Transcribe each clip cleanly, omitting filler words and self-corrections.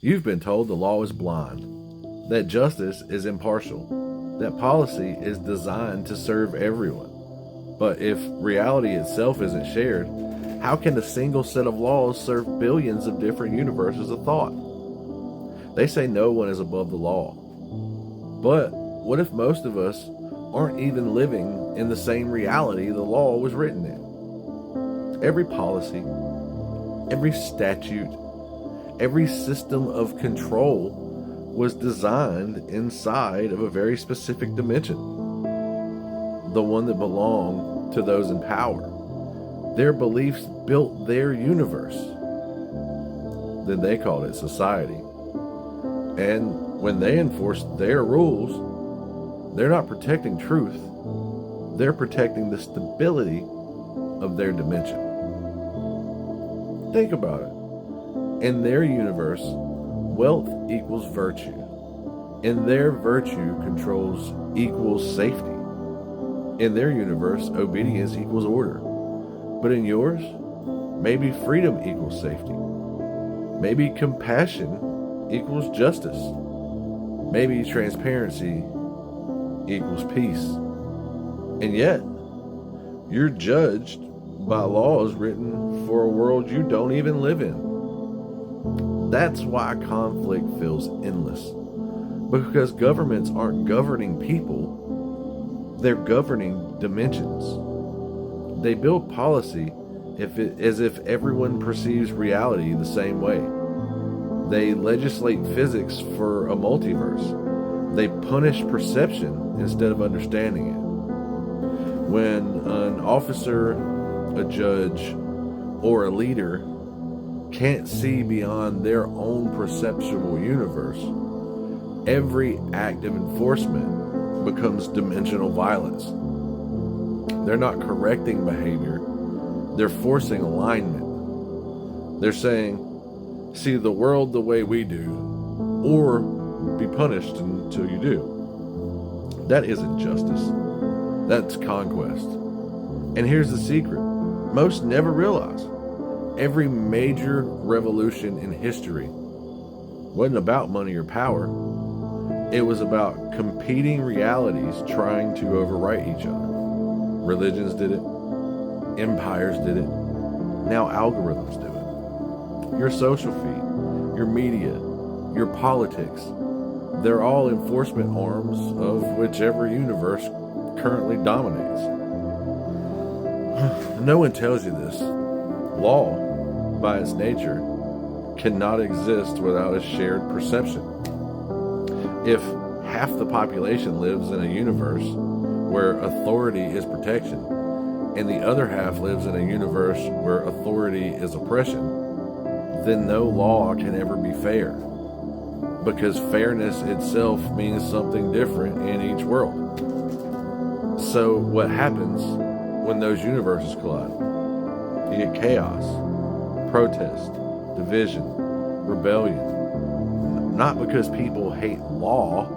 You've been told the law is blind, that justice is impartial, that policy is designed to serve everyone. But if reality itself isn't shared, how can a single set of laws serve billions of different universes of thought? They say no one is above the law. But what if most of us aren't even living in the same reality the law was written in? Every policy, every statute, every system of control was designed inside of a very specific dimension, the one that belonged to those in power. Their beliefs built their universe. Then they called it society. And when they enforced their rules, they're not protecting truth. They're protecting the stability of their dimension. Think about it. In their universe, wealth equals virtue. In their virtue controls equals safety. In their universe, obedience equals order. But in yours, maybe freedom equals safety. Maybe compassion equals justice. Maybe transparency equals peace. And yet, you're judged by laws written for a world you don't even live in. That's why conflict feels endless. Because governments aren't governing people, they're governing dimensions. They build policy as if everyone perceives reality the same way. They legislate physics for a multiverse. They punish perception instead of understanding it. When an officer, a judge, or a leader can't see beyond their own perceptual universe, every act of enforcement becomes dimensional violence. They're not correcting behavior, they're forcing alignment. They're saying, see the world the way we do, or be punished until you do. That isn't justice. That's conquest. And here's the secret. Most never realize. Every major revolution in history wasn't about money or power. It was about competing realities trying to overwrite each other. Religions did it. Empires did it. Now algorithms do it. Your social feed, your media, your politics, they're all enforcement arms of whichever universe currently dominates. No one tells you this. Law, by its nature, cannot exist without a shared perception. If half the population lives in a universe where authority is protection, and the other half lives in a universe where authority is oppression, then no law can ever be fair, because fairness itself means something different in each world. So what happens when those universes collide? You get chaos, protest, division, rebellion. Not because people hate law,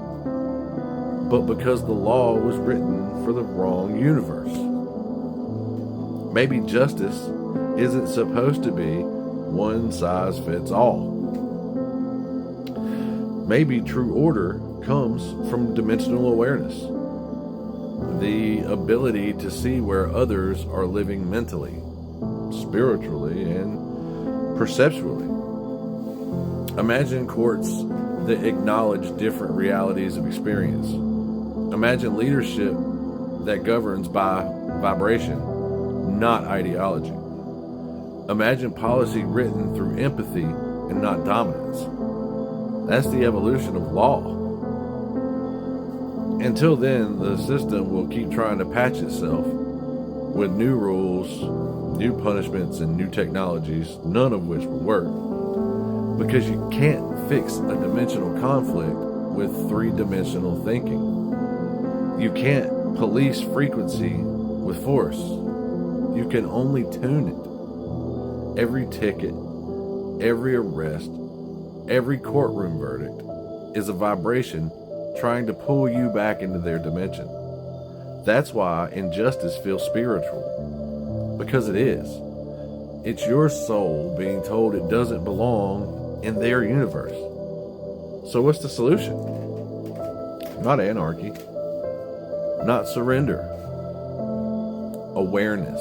but because the law was written for the wrong universe. Maybe justice isn't supposed to be one size fits all. Maybe true order comes from dimensional awareness, the ability to see where others are living mentally, spiritually, and perceptually. Imagine courts that acknowledge different realities of experience. Imagine leadership that governs by vibration, not ideology. Imagine policy written through empathy and not dominance. That's the evolution of law. Until then, the system will keep trying to patch itself with new rules, new punishments, and new technologies, none of which will work. Because you can't fix a dimensional conflict with three-dimensional thinking. You can't police frequency with force. You can only tune it. Every ticket, every arrest, every courtroom verdict is a vibration trying to pull you back into their dimension. That's why injustice feels spiritual. Because it is. It's your soul being told it doesn't belong in their universe. So what's the solution? Not anarchy, not surrender. Awareness.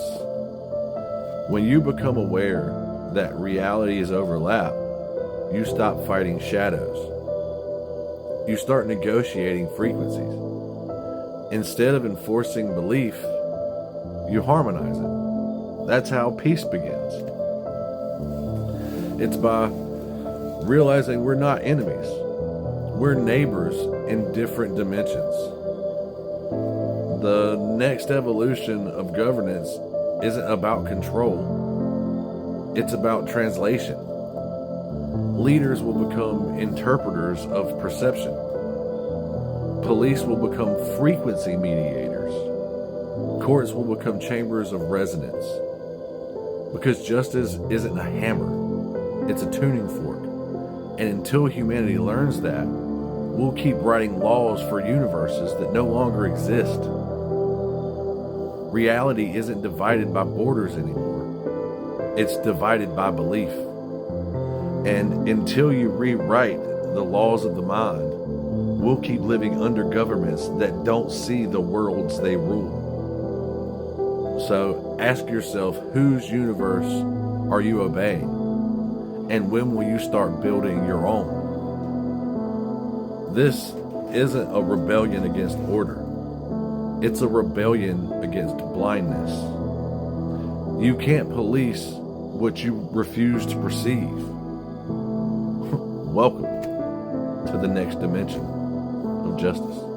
When you become aware that reality is overlapped, you stop fighting shadows. You start negotiating frequencies. Instead of enforcing belief, you harmonize it. That's how peace begins. It's by realizing we're not enemies. We're neighbors in different dimensions. The next evolution of governance isn't about control. It's about translation. Leaders will become interpreters of perception. Police will become frequency mediators. Courts will become chambers of resonance. Because justice isn't a hammer, it's a tuning fork. And until humanity learns that, we'll keep writing laws for universes that no longer exist. Reality isn't divided by borders anymore. It's divided by belief. And until you rewrite the laws of the mind, we'll keep living under governments that don't see the worlds they rule. So ask yourself, whose universe are you obeying? And when will you start building your own? This isn't a rebellion against order. It's a rebellion against blindness. You can't police what you refuse to perceive. Welcome to the next dimension of justice.